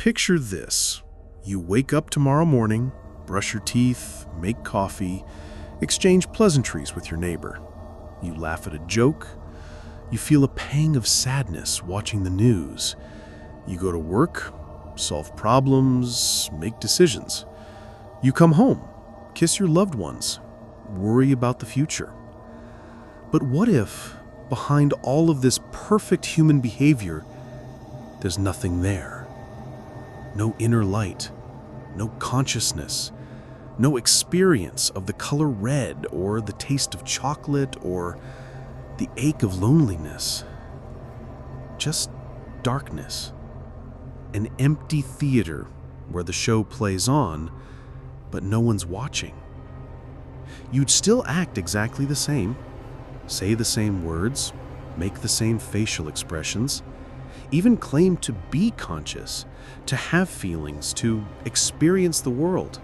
Picture this. You wake up tomorrow morning, brush your teeth, make coffee, exchange pleasantries with your neighbor. You laugh at a joke. You feel a pang of sadness watching the news. You go to work, solve problems, make decisions. You come home, kiss your loved ones, worry about the future. But what if, behind all of this perfect human behavior, there's nothing there? No inner light, no consciousness, no experience of the color red or the taste of chocolate or the ache of loneliness. Just darkness. An empty theater where the show plays on, but no one's watching. You'd still act exactly the same, say the same words, make the same facial expressions, even claim to be conscious, to have feelings, to experience the world.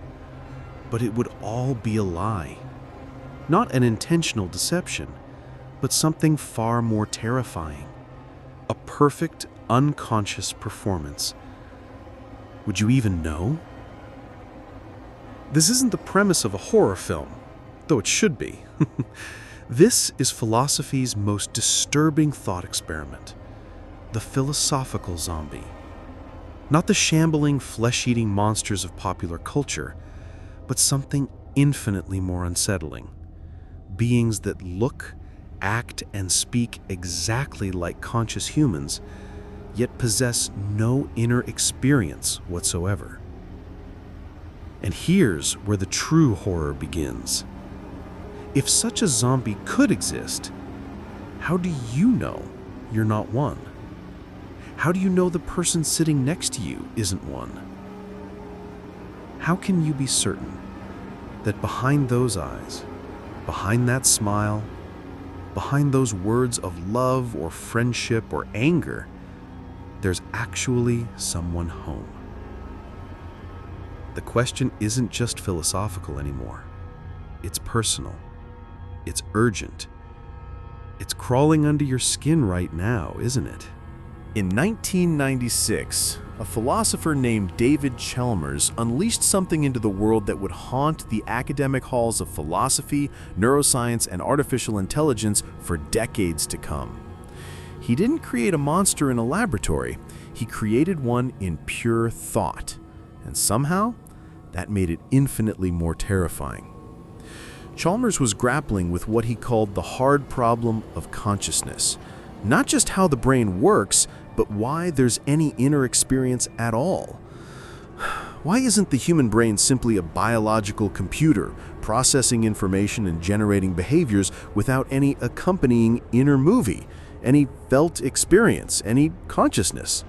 But it would all be a lie. Not an intentional deception, but something far more terrifying. A perfect, unconscious performance. Would you even know? This isn't the premise of a horror film, though it should be. This is philosophy's most disturbing thought experiment. The philosophical zombie. Not the shambling, flesh-eating monsters of popular culture, but something infinitely more unsettling. Beings that look, act, and speak exactly like conscious humans, yet possess no inner experience whatsoever. And here's where the true horror begins. If such a zombie could exist, how do you know you're not one? How do you know the person sitting next to you isn't one? How can you be certain that behind those eyes, behind that smile, behind those words of love or friendship or anger, there's actually someone home? The question isn't just philosophical anymore. It's personal. It's urgent. It's crawling under your skin right now, isn't it? In 1996, a philosopher named David Chalmers unleashed something into the world that would haunt the academic halls of philosophy, neuroscience, and artificial intelligence for decades to come. He didn't create a monster in a laboratory. He created one in pure thought. And somehow, that made it infinitely more terrifying. Chalmers was grappling with what he called the hard problem of consciousness. Not just how the brain works, but why there's any inner experience at all. Why isn't the human brain simply a biological computer, processing information and generating behaviors without any accompanying inner movie, any felt experience, any consciousness?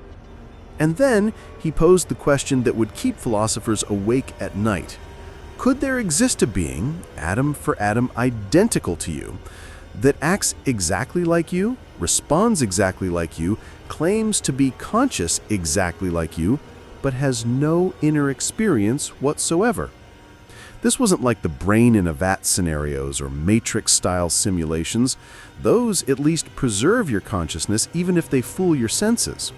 And then he posed the question that would keep philosophers awake at night. Could there exist a being, atom for atom identical to you, that acts exactly like you, responds exactly like you, claims to be conscious exactly like you, but has no inner experience whatsoever? This wasn't like the brain in a vat scenarios or Matrix-style simulations. Those at least preserve your consciousness even if they fool your senses.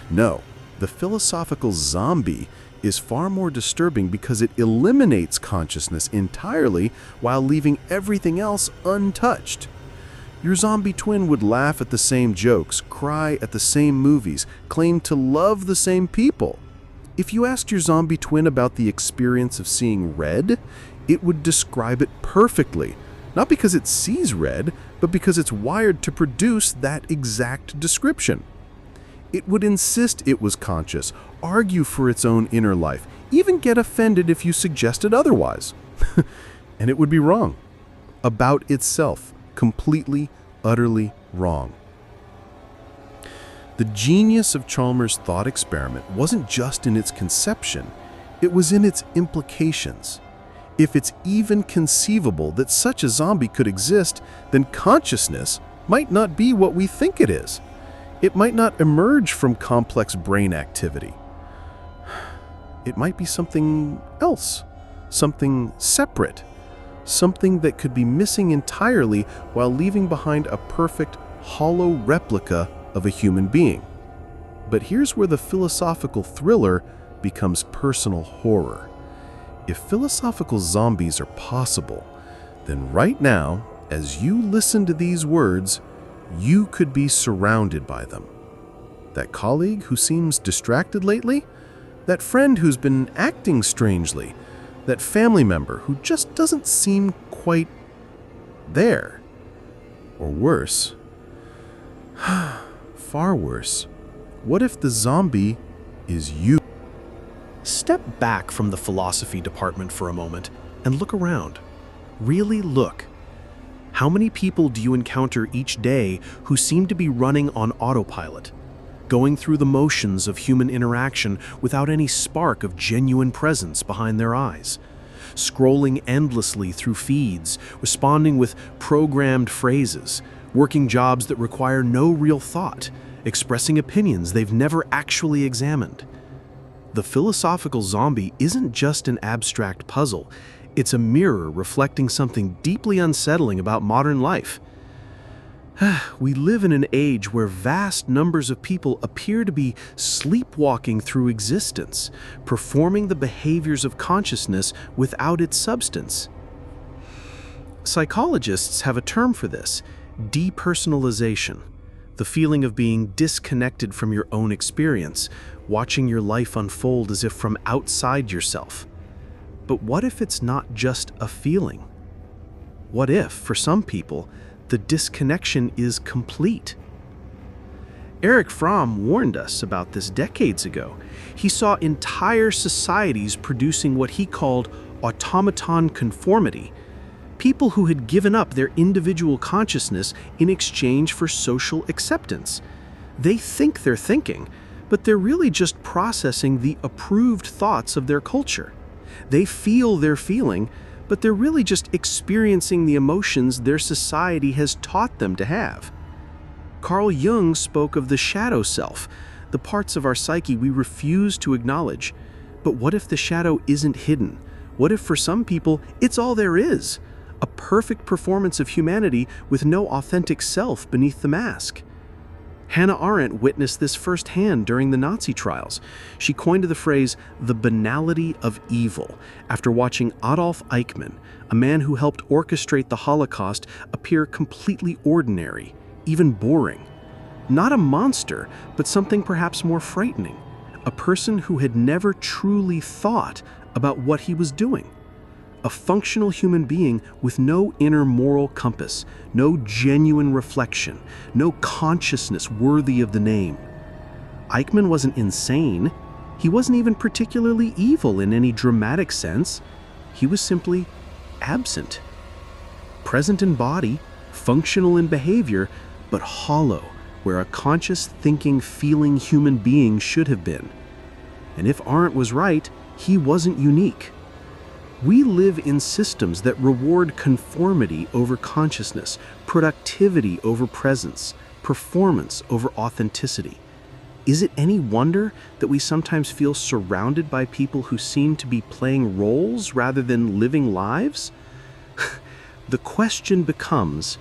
No, the philosophical zombie is far more disturbing because it eliminates consciousness entirely while leaving everything else untouched. Your zombie twin would laugh at the same jokes, cry at the same movies, claim to love the same people. If you asked your zombie twin about the experience of seeing red, it would describe it perfectly, not because it sees red, but because it's wired to produce that exact description. It would insist it was conscious, argue for its own inner life, even get offended if you suggested otherwise. And it would be wrong. About itself. Completely, utterly wrong. The genius of Chalmers' thought experiment wasn't just in its conception, it was in its implications. If it's even conceivable that such a zombie could exist, then consciousness might not be what we think it is. It might not emerge from complex brain activity. It might be something else, something separate. Something that could be missing entirely while leaving behind a perfect, hollow replica of a human being. But here's where the philosophical thriller becomes personal horror. If philosophical zombies are possible, then right now, as you listen to these words, you could be surrounded by them. That colleague who seems distracted lately? That friend who's been acting strangely? That family member who just doesn't seem quite there? Or worse, far worse, what if the zombie is you? Step back from the philosophy department for a moment and look around. Really look. How many people do you encounter each day who seem to be running on autopilot, going through the motions of human interaction without any spark of genuine presence behind their eyes, scrolling endlessly through feeds, responding with programmed phrases, working jobs that require no real thought, expressing opinions they've never actually examined? The philosophical zombie isn't just an abstract puzzle. It's a mirror reflecting something deeply unsettling about modern life. We live in an age where vast numbers of people appear to be sleepwalking through existence, performing the behaviors of consciousness without its substance. Psychologists have a term for this: depersonalization, the feeling of being disconnected from your own experience, watching your life unfold as if from outside yourself. But what if it's not just a feeling? What if, for some people, the disconnection is complete? Erich Fromm warned us about this decades ago. He saw entire societies producing what he called automaton conformity, people who had given up their individual consciousness in exchange for social acceptance. They think they're thinking, but they're really just processing the approved thoughts of their culture. They feel they're feeling, but they're really just experiencing the emotions their society has taught them to have. Carl Jung spoke of the shadow self, the parts of our psyche we refuse to acknowledge. But what if the shadow isn't hidden? What if for some people it's all there is? A perfect performance of humanity with no authentic self beneath the mask. Hannah Arendt witnessed this firsthand during the Nazi trials. She coined the phrase, "the banality of evil," after watching Adolf Eichmann, a man who helped orchestrate the Holocaust, appear completely ordinary, even boring. Not a monster, but something perhaps more frightening. A person who had never truly thought about what he was doing. A functional human being with no inner moral compass, no genuine reflection, no consciousness worthy of the name. Eichmann wasn't insane. He wasn't even particularly evil in any dramatic sense. He was simply absent. Present in body, functional in behavior, but hollow where a conscious, thinking, feeling human being should have been. And if Arendt was right, he wasn't unique. We live in systems that reward conformity over consciousness, productivity over presence, performance over authenticity. Is it any wonder that we sometimes feel surrounded by people who seem to be playing roles rather than living lives? The question becomes,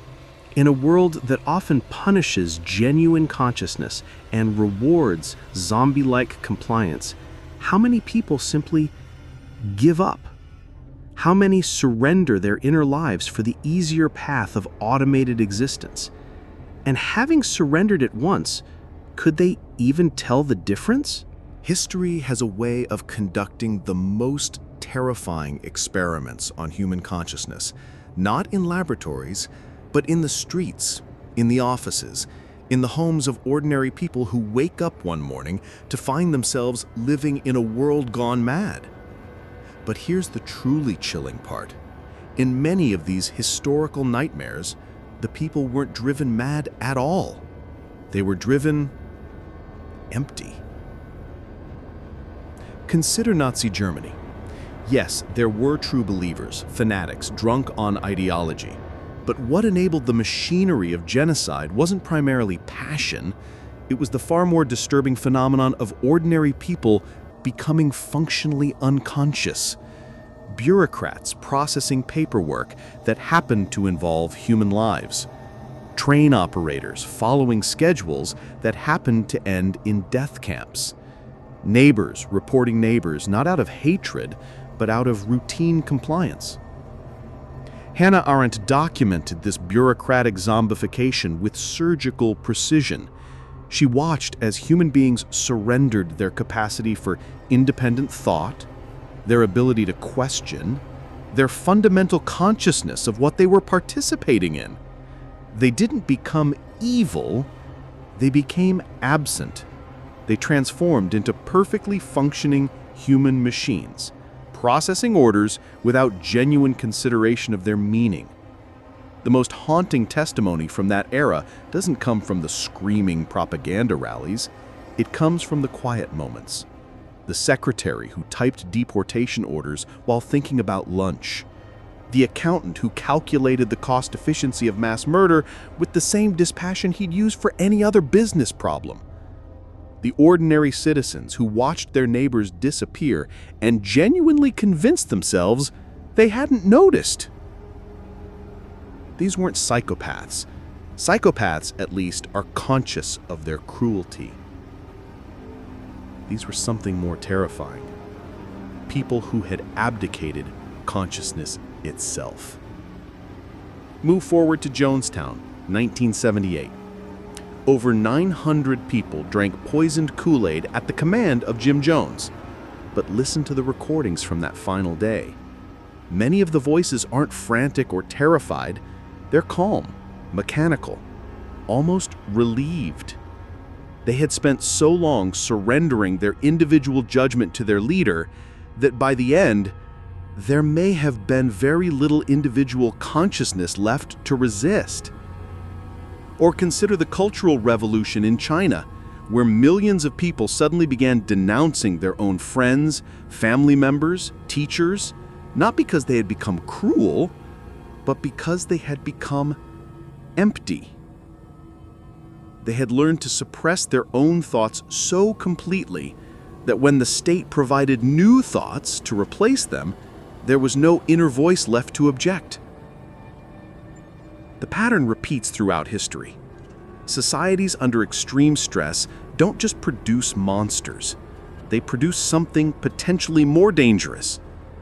in a world that often punishes genuine consciousness and rewards zombie-like compliance, how many people simply give up? How many surrender their inner lives for the easier path of automated existence? And having surrendered it once, could they even tell the difference? History has a way of conducting the most terrifying experiments on human consciousness, not in laboratories, but in the streets, in the offices, in the homes of ordinary people who wake up one morning to find themselves living in a world gone mad. But here's the truly chilling part. In many of these historical nightmares, the people weren't driven mad at all. They were driven empty. Consider Nazi Germany. Yes, there were true believers, fanatics, drunk on ideology. But what enabled the machinery of genocide wasn't primarily passion. It was the far more disturbing phenomenon of ordinary people becoming functionally unconscious. Bureaucrats processing paperwork that happened to involve human lives. Train operators following schedules that happened to end in death camps. Neighbors reporting neighbors, not out of hatred, but out of routine compliance. Hannah Arendt documented this bureaucratic zombification with surgical precision. She watched as human beings surrendered their capacity for independent thought, their ability to question, their fundamental consciousness of what they were participating in. They didn't become evil, they became absent. They transformed into perfectly functioning human machines, processing orders without genuine consideration of their meaning. The most haunting testimony from that era doesn't come from the screaming propaganda rallies. It comes from the quiet moments. The secretary who typed deportation orders while thinking about lunch. The accountant who calculated the cost efficiency of mass murder with the same dispassion he'd use for any other business problem. The ordinary citizens who watched their neighbors disappear and genuinely convinced themselves they hadn't noticed. These weren't psychopaths. Psychopaths, at least, are conscious of their cruelty. These were something more terrifying. People who had abdicated consciousness itself. Move forward to Jonestown, 1978. Over 900 people drank poisoned Kool-Aid at the command of Jim Jones. But listen to the recordings from that final day. Many of the voices aren't frantic or terrified. They're calm, mechanical, almost relieved. They had spent so long surrendering their individual judgment to their leader that by the end, there may have been very little individual consciousness left to resist. Or consider the Cultural Revolution in China, where millions of people suddenly began denouncing their own friends, family members, teachers, not because they had become cruel, but because they had become empty. They had learned to suppress their own thoughts so completely that when the state provided new thoughts to replace them, there was no inner voice left to object. The pattern repeats throughout history. Societies under extreme stress don't just produce monsters. They produce something potentially more dangerous.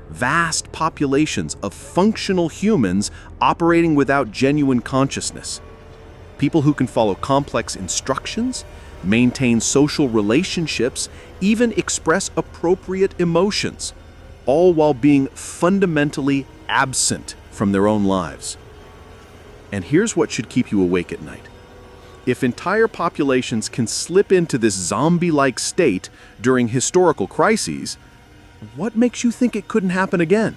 Vast populations of functional humans operating without genuine consciousness. People who can follow complex instructions, maintain social relationships, even express appropriate emotions, all while being fundamentally absent from their own lives. And here's what should keep you awake at night. If entire populations can slip into this zombie-like state during historical crises, what makes you think it couldn't happen again?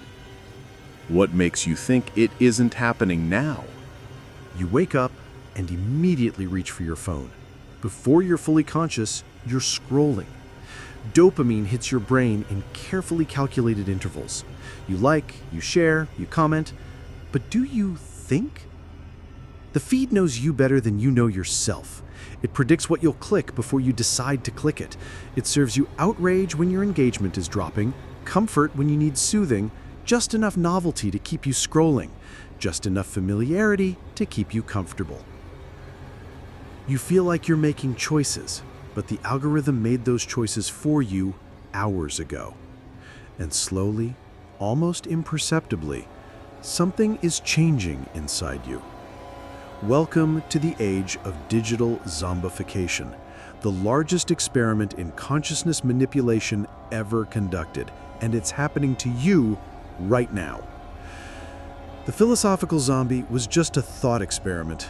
What makes you think it isn't happening now? You wake up and immediately reach for your phone. Before you're fully conscious, you're scrolling. Dopamine hits your brain in carefully calculated intervals. You like, you share, you comment, but do you think? The feed knows you better than you know yourself. It predicts what you'll click before you decide to click it. It serves you outrage when your engagement is dropping, comfort when you need soothing, just enough novelty to keep you scrolling, just enough familiarity to keep you comfortable. You feel like you're making choices, but the algorithm made those choices for you hours ago. And slowly, almost imperceptibly, something is changing inside you. Welcome to the age of digital zombification, the largest experiment in consciousness manipulation ever conducted, and it's happening to you right now. The philosophical zombie was just a thought experiment,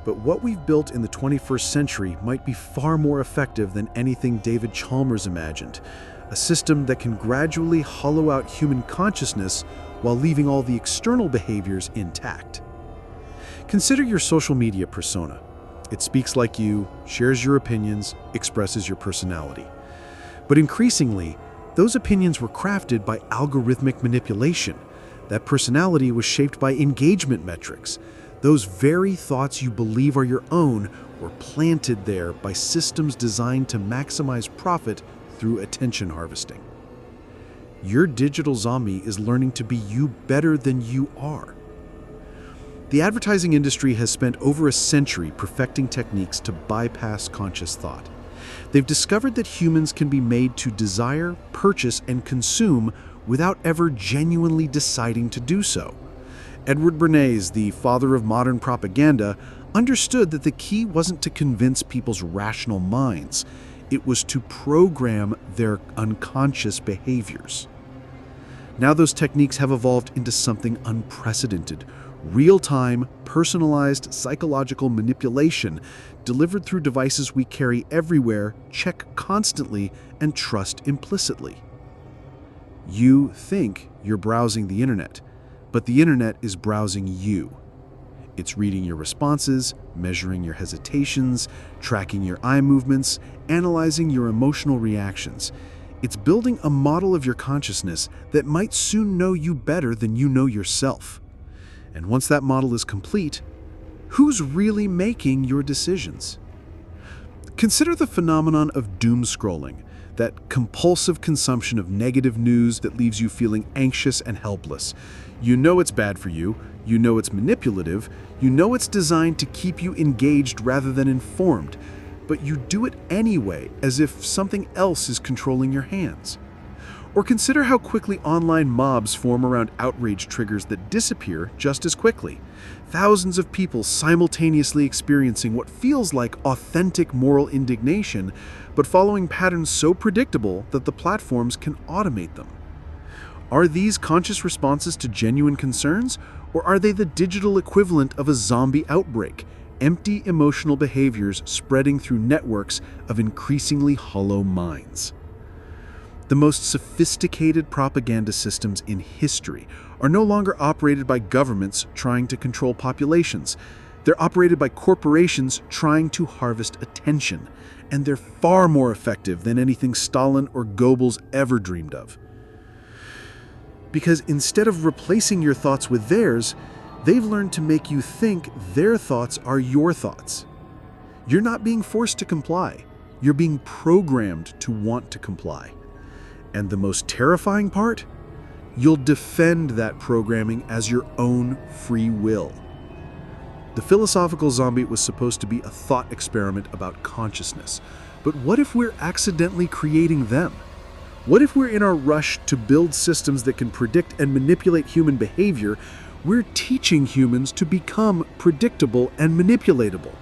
but what we've built in the 21st century might be far more effective than anything David Chalmers imagined, a system that can gradually hollow out human consciousness while leaving all the external behaviors intact. Consider your social media persona. It speaks like you, shares your opinions, expresses your personality. But increasingly, those opinions were crafted by algorithmic manipulation. That personality was shaped by engagement metrics. Those very thoughts you believe are your own were planted there by systems designed to maximize profit through attention harvesting. Your digital zombie is learning to be you better than you are. The advertising industry has spent over a century perfecting techniques to bypass conscious thought. They've discovered that humans can be made to desire, purchase, and consume without ever genuinely deciding to do so. Edward Bernays, the father of modern propaganda, understood that the key wasn't to convince people's rational minds. It was to program their unconscious behaviors. Now those techniques have evolved into something unprecedented: real-time, personalized psychological manipulation delivered through devices we carry everywhere, check constantly, and trust implicitly. You think you're browsing the internet, but the internet is browsing you. It's reading your responses, measuring your hesitations, tracking your eye movements, analyzing your emotional reactions. It's building a model of your consciousness that might soon know you better than you know yourself. And once that model is complete, who's really making your decisions? Consider the phenomenon of doom scrolling, that compulsive consumption of negative news that leaves you feeling anxious and helpless. You know it's bad for you, you know it's manipulative, you know it's designed to keep you engaged rather than informed, but you do it anyway as if something else is controlling your hands. Or consider how quickly online mobs form around outrage triggers that disappear just as quickly. Thousands of people simultaneously experiencing what feels like authentic moral indignation, but following patterns so predictable that the platforms can automate them. Are these conscious responses to genuine concerns, or are they the digital equivalent of a zombie outbreak? Empty emotional behaviors spreading through networks of increasingly hollow minds. The most sophisticated propaganda systems in history are no longer operated by governments trying to control populations. They're operated by corporations trying to harvest attention, and they're far more effective than anything Stalin or Goebbels ever dreamed of. Because instead of replacing your thoughts with theirs, they've learned to make you think their thoughts are your thoughts. You're not being forced to comply. You're being programmed to want to comply. And the most terrifying part? You'll defend that programming as your own free will. The philosophical zombie was supposed to be a thought experiment about consciousness. But what if we're accidentally creating them? What if we're in our rush to build systems that can predict and manipulate human behavior, we're teaching humans to become predictable and manipulatable?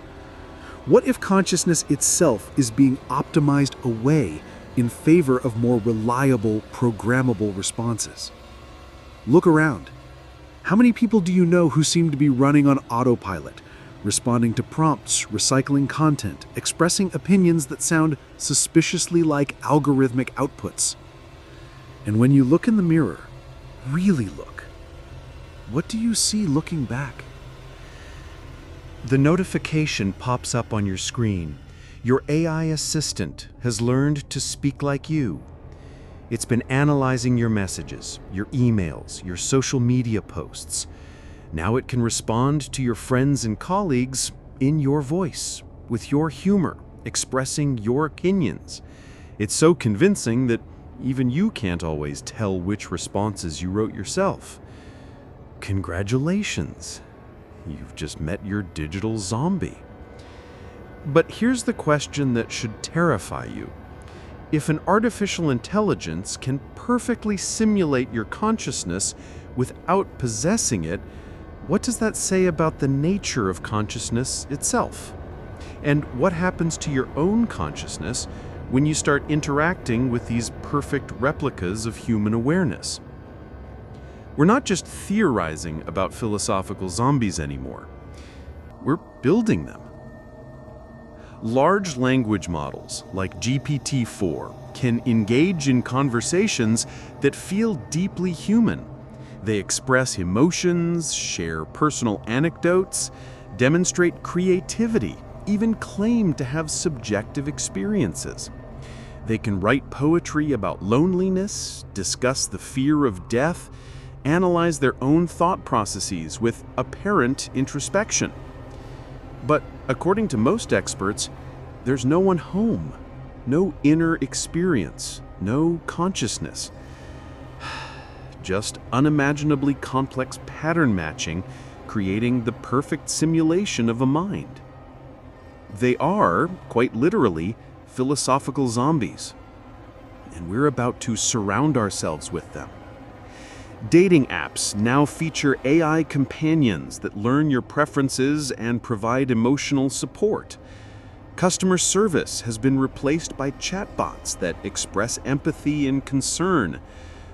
What if consciousness itself is being optimized away in favor of more reliable, programmable responses? Look around. How many people do you know who seem to be running on autopilot, responding to prompts, recycling content, expressing opinions that sound suspiciously like algorithmic outputs? And when you look in the mirror, really look, what do you see looking back? The notification pops up on your screen. Your AI assistant has learned to speak like you. It's been analyzing your messages, your emails, your social media posts. Now it can respond to your friends and colleagues in your voice, with your humor, expressing your opinions. It's so convincing that even you can't always tell which responses you wrote yourself. Congratulations, you've just met your digital zombie. But here's the question that should terrify you. If an artificial intelligence can perfectly simulate your consciousness without possessing it, what does that say about the nature of consciousness itself? And what happens to your own consciousness when you start interacting with these perfect replicas of human awareness? We're not just theorizing about philosophical zombies anymore. We're building them. Large language models like GPT-4 can engage in conversations that feel deeply human. They express emotions, share personal anecdotes, demonstrate creativity, even claim to have subjective experiences. They can write poetry about loneliness, discuss the fear of death, analyze their own thought processes with apparent introspection. But according to most experts, there's no one home, no inner experience, no consciousness. Just unimaginably complex pattern matching, creating the perfect simulation of a mind. They are, quite literally, philosophical zombies. And we're about to surround ourselves with them. Dating apps now feature AI companions that learn your preferences and provide emotional support. Customer service has been replaced by chatbots that express empathy and concern.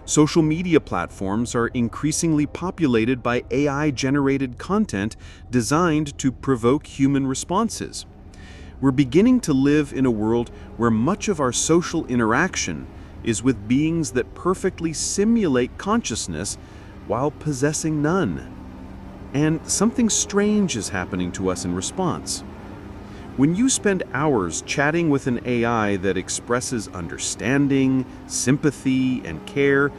Social media platforms are increasingly populated by AI-generated content designed to provoke human responses. We're beginning to live in a world where much of our social interaction is with beings that perfectly simulate consciousness while possessing none. And something strange is happening to us in response. When you spend hours chatting with an AI that expresses understanding, sympathy, and care,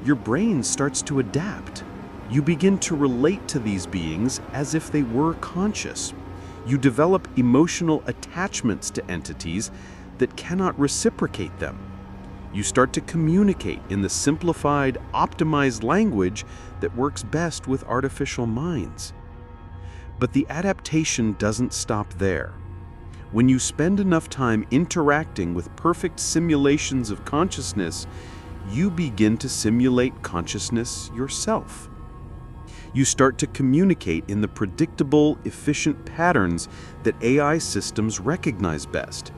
your brain starts to adapt. You begin to relate to these beings as if they were conscious. You develop emotional attachments to entities that cannot reciprocate them. You start to communicate in the simplified, optimized language that works best with artificial minds. But the adaptation doesn't stop there. When you spend enough time interacting with perfect simulations of consciousness, you begin to simulate consciousness yourself. You start to communicate in the predictable, efficient patterns that AI systems recognize best.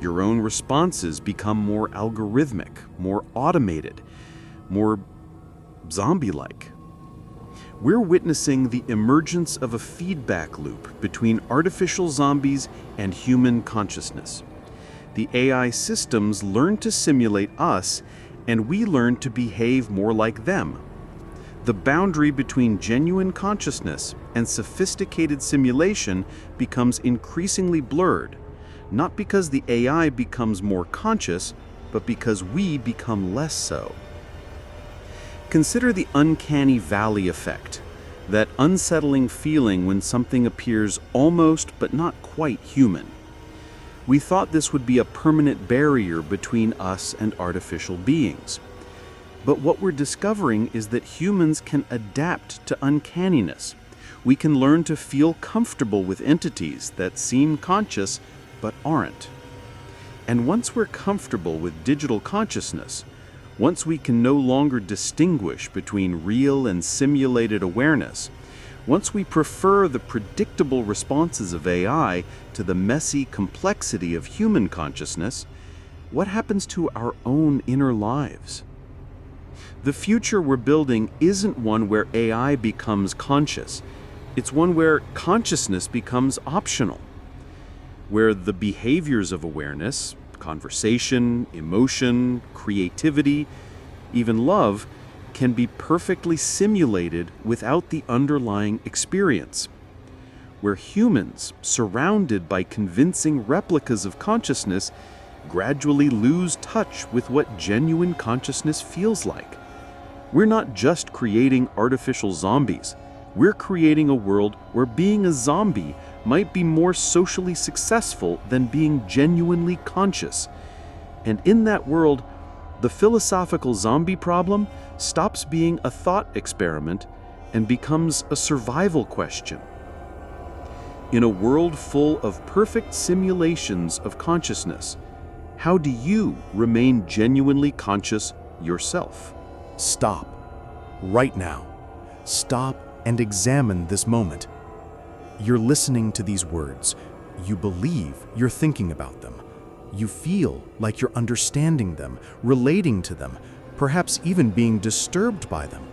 Your own responses become more algorithmic, more automated, more zombie-like. We're witnessing the emergence of a feedback loop between artificial zombies and human consciousness. The AI systems learn to simulate us, and we learn to behave more like them. The boundary between genuine consciousness and sophisticated simulation becomes increasingly blurred, not because the AI becomes more conscious, but because we become less so. Consider the uncanny valley effect, that unsettling feeling when something appears almost but not quite human. We thought this would be a permanent barrier between us and artificial beings. But what we're discovering is that humans can adapt to uncanniness. We can learn to feel comfortable with entities that seem conscious but aren't. And once we're comfortable with digital consciousness, once we can no longer distinguish between real and simulated awareness, once we prefer the predictable responses of AI to the messy complexity of human consciousness, what happens to our own inner lives? The future we're building isn't one where AI becomes conscious. It's one where consciousness becomes optional, where the behaviors of awareness, conversation, emotion, creativity, even love, can be perfectly simulated without the underlying experience. Where humans, surrounded by convincing replicas of consciousness, gradually lose touch with what genuine consciousness feels like. We're not just creating artificial zombies. We're creating a world where being a zombie might be more socially successful than being genuinely conscious. And in that world, the philosophical zombie problem stops being a thought experiment and becomes a survival question. In a world full of perfect simulations of consciousness, how do you remain genuinely conscious yourself? Stop. Right now. Stop and examine this moment. You're listening to these words. You believe you're thinking about them. You feel like you're understanding them, relating to them, perhaps even being disturbed by them.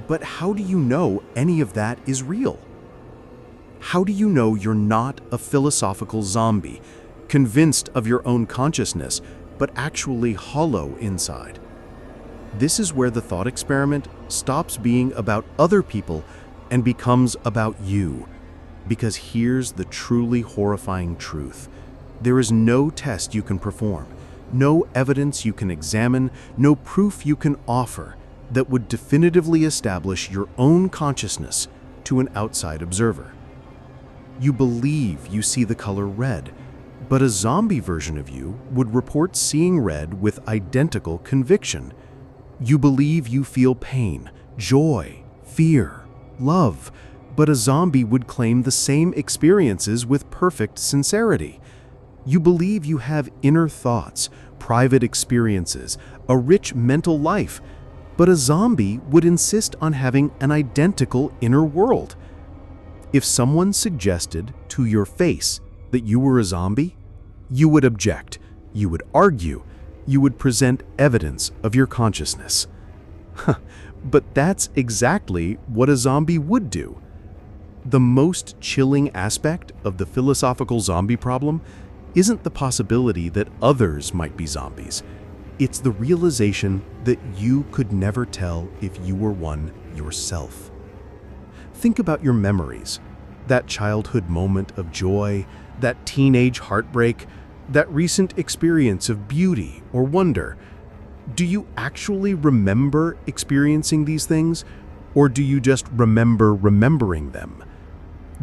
But how do you know any of that is real? How do you know you're not a philosophical zombie, convinced of your own consciousness, but actually hollow inside? This is where the thought experiment stops being about other people and becomes about you. Because here's the truly horrifying truth. There is no test you can perform, no evidence you can examine, no proof you can offer that would definitively establish your own consciousness to an outside observer. You believe you see the color red, but a zombie version of you would report seeing red with identical conviction. You believe you feel pain, joy, fear, love, but a zombie would claim the same experiences with perfect sincerity. You believe you have inner thoughts, private experiences, a rich mental life, but a zombie would insist on having an identical inner world. If someone suggested to your face that you were a zombie, you would object, you would argue, you would present evidence of your consciousness. But that's exactly what a zombie would do. The most chilling aspect of the philosophical zombie problem isn't the possibility that others might be zombies. It's the realization that you could never tell if you were one yourself. Think about your memories, that childhood moment of joy, that teenage heartbreak, that recent experience of beauty or wonder. Do you actually remember experiencing these things, or do you just remember remembering them?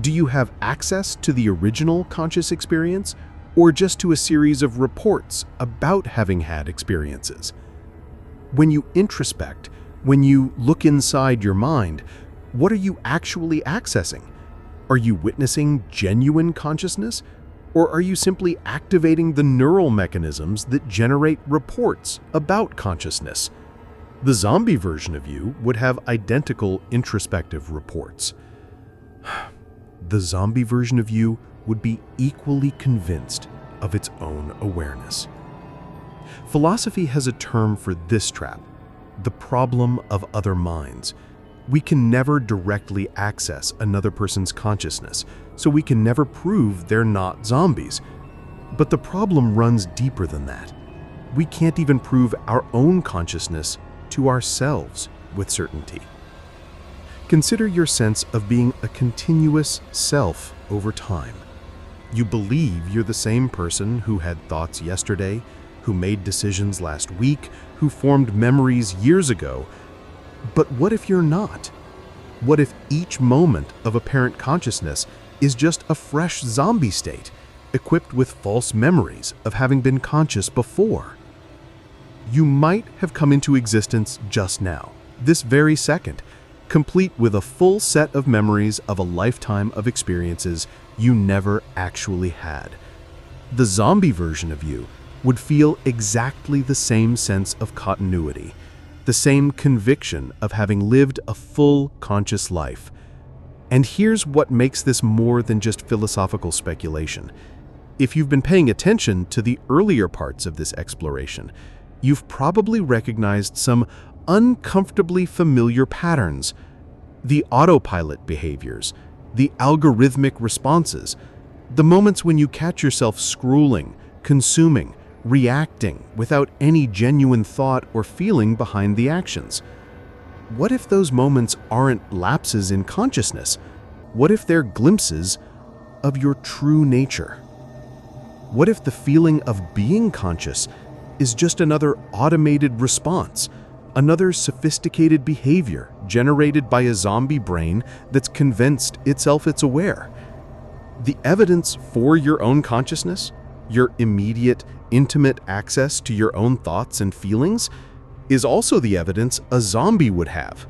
Do you have access to the original conscious experience, or just to a series of reports about having had experiences? When you introspect, when you look inside your mind, what are you actually accessing? Are you witnessing genuine consciousness? Or are you simply activating the neural mechanisms that generate reports about consciousness? The zombie version of you would have identical introspective reports. The zombie version of you would be equally convinced of its own awareness. Philosophy has a term for this trap: the problem of other minds. We can never directly access another person's consciousness, so we can never prove they're not zombies. But the problem runs deeper than that. We can't even prove our own consciousness to ourselves with certainty. Consider your sense of being a continuous self over time. You believe you're the same person who had thoughts yesterday, who made decisions last week, who formed memories years ago. But what if you're not? What if each moment of apparent consciousness is just a fresh zombie state, equipped with false memories of having been conscious before? You might have come into existence just now, this very second, complete with a full set of memories of a lifetime of experiences you never actually had. The zombie version of you would feel exactly the same sense of continuity, the same conviction of having lived a full conscious life. And here's what makes this more than just philosophical speculation. If you've been paying attention to the earlier parts of this exploration, you've probably recognized some uncomfortably familiar patterns: the autopilot behaviors, the algorithmic responses, the moments when you catch yourself scrolling, consuming, reacting without any genuine thought or feeling behind the actions. What if those moments aren't lapses in consciousness? What if they're glimpses of your true nature? What if the feeling of being conscious is just another automated response, another sophisticated behavior generated by a zombie brain that's convinced itself it's aware? The evidence for your own consciousness, your immediate, intimate access to your own thoughts and feelings, is also the evidence a zombie would have.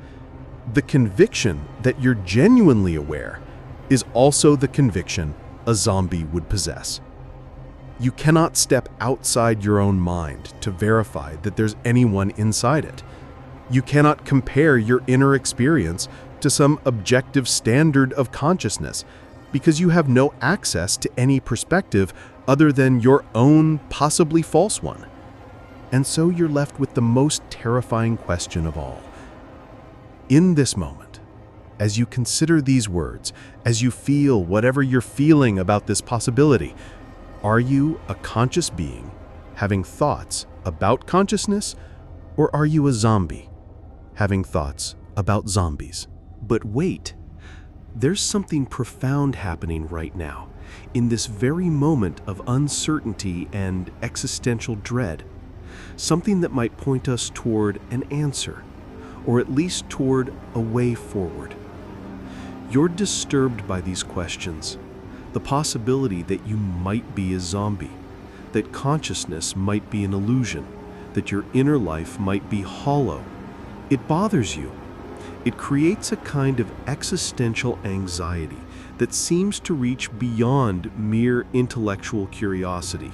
The conviction that you're genuinely aware is also the conviction a zombie would possess. You cannot step outside your own mind to verify that there's anyone inside it. You cannot compare your inner experience to some objective standard of consciousness, because you have no access to any perspective other than your own possibly false one. And so you're left with the most terrifying question of all. In this moment, as you consider these words, as you feel whatever you're feeling about this possibility, are you a conscious being having thoughts about consciousness, or are you a zombie having thoughts about zombies? But wait, there's something profound happening right now, in this very moment of uncertainty and existential dread. Something that might point us toward an answer, or at least toward a way forward. You're disturbed by these questions, the possibility that you might be a zombie, that consciousness might be an illusion, that your inner life might be hollow. It bothers you. It creates a kind of existential anxiety that seems to reach beyond mere intellectual curiosity.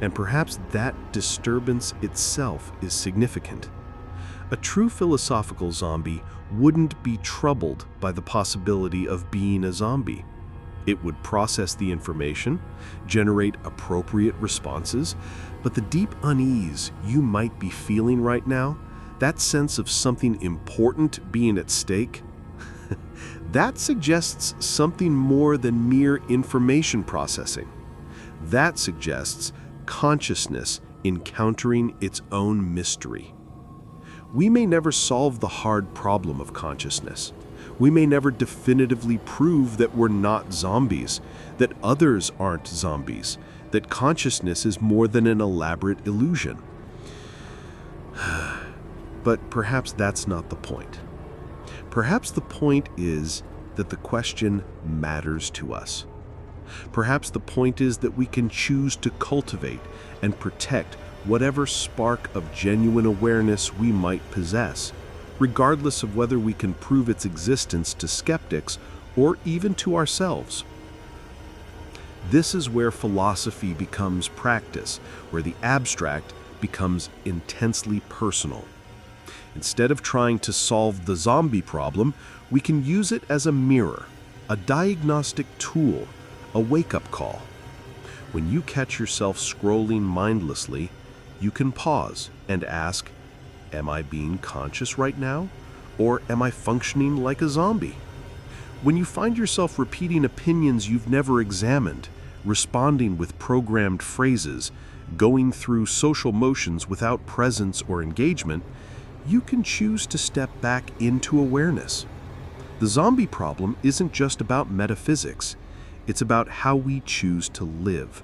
And perhaps that disturbance itself is significant. A true philosophical zombie wouldn't be troubled by the possibility of being a zombie. It would process the information, generate appropriate responses, but the deep unease you might be feeling right now, that sense of something important being at stake, that suggests something more than mere information processing. That suggests consciousness encountering its own mystery. We may never solve the hard problem of consciousness. We may never definitively prove that we're not zombies, that others aren't zombies, that consciousness is more than an elaborate illusion. But perhaps that's not the point. Perhaps the point is that the question matters to us. Perhaps the point is that we can choose to cultivate and protect whatever spark of genuine awareness we might possess, regardless of whether we can prove its existence to skeptics or even to ourselves. This is where philosophy becomes practice, where the abstract becomes intensely personal. Instead of trying to solve the zombie problem, we can use it as a mirror, a diagnostic tool, a wake-up call. When you catch yourself scrolling mindlessly, you can pause and ask, am I being conscious right now? Or am I functioning like a zombie? When you find yourself repeating opinions you've never examined, responding with programmed phrases, going through social motions without presence or engagement, you can choose to step back into awareness. The zombie problem isn't just about metaphysics, it's about how we choose to live.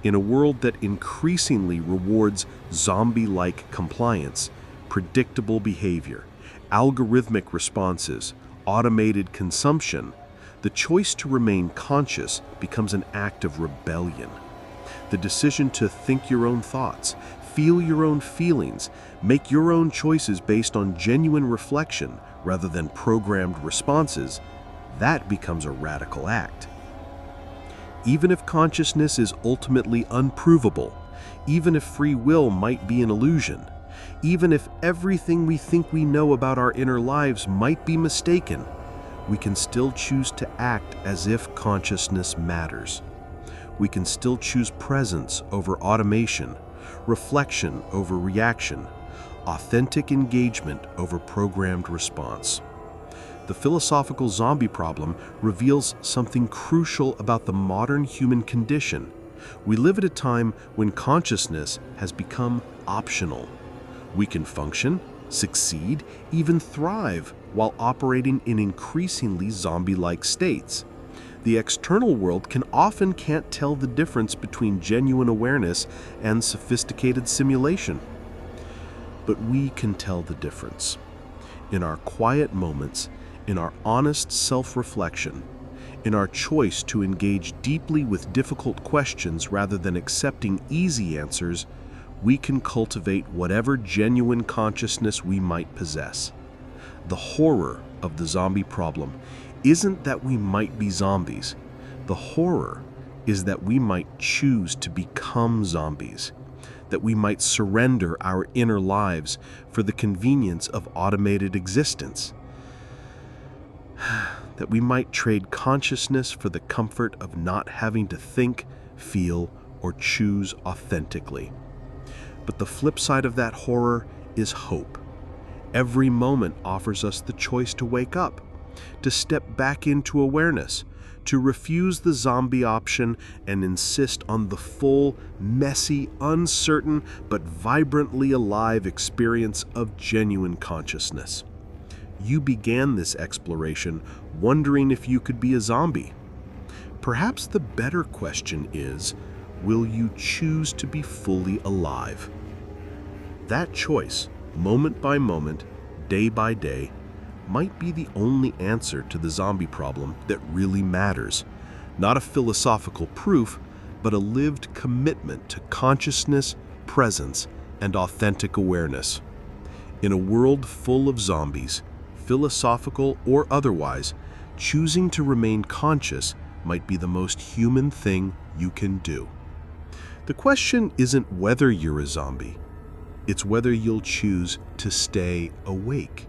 In a world that increasingly rewards zombie-like compliance, predictable behavior, algorithmic responses, automated consumption, the choice to remain conscious becomes an act of rebellion. The decision to think your own thoughts, feel your own feelings, make your own choices based on genuine reflection rather than programmed responses, that becomes a radical act. Even if consciousness is ultimately unprovable, even if free will might be an illusion, even if everything we think we know about our inner lives might be mistaken, we can still choose to act as if consciousness matters. We can still choose presence over automation, reflection over reaction, authentic engagement over programmed response. The philosophical zombie problem reveals something crucial about the modern human condition. We live at a time when consciousness has become optional. We can function, succeed, even thrive while operating in increasingly zombie-like states. The external world often can't tell the difference between genuine awareness and sophisticated simulation. But we can tell the difference. In our quiet moments, in our honest self-reflection, in our choice to engage deeply with difficult questions rather than accepting easy answers, we can cultivate whatever genuine consciousness we might possess. The horror of the zombie problem isn't that we might be zombies. The horror is that we might choose to become zombies, that we might surrender our inner lives for the convenience of automated existence, that we might trade consciousness for the comfort of not having to think, feel, or choose authentically. But the flip side of that horror is hope. Every moment offers us the choice to wake up, to step back into awareness, to refuse the zombie option and insist on the full, messy, uncertain, but vibrantly alive experience of genuine consciousness. You began this exploration wondering if you could be a zombie. Perhaps the better question is, will you choose to be fully alive? That choice, moment by moment, day by day, might be the only answer to the zombie problem that really matters. Not a philosophical proof, but a lived commitment to consciousness, presence, and authentic awareness. In a world full of zombies, philosophical or otherwise, choosing to remain conscious might be the most human thing you can do. The question isn't whether you're a zombie, it's whether you'll choose to stay awake.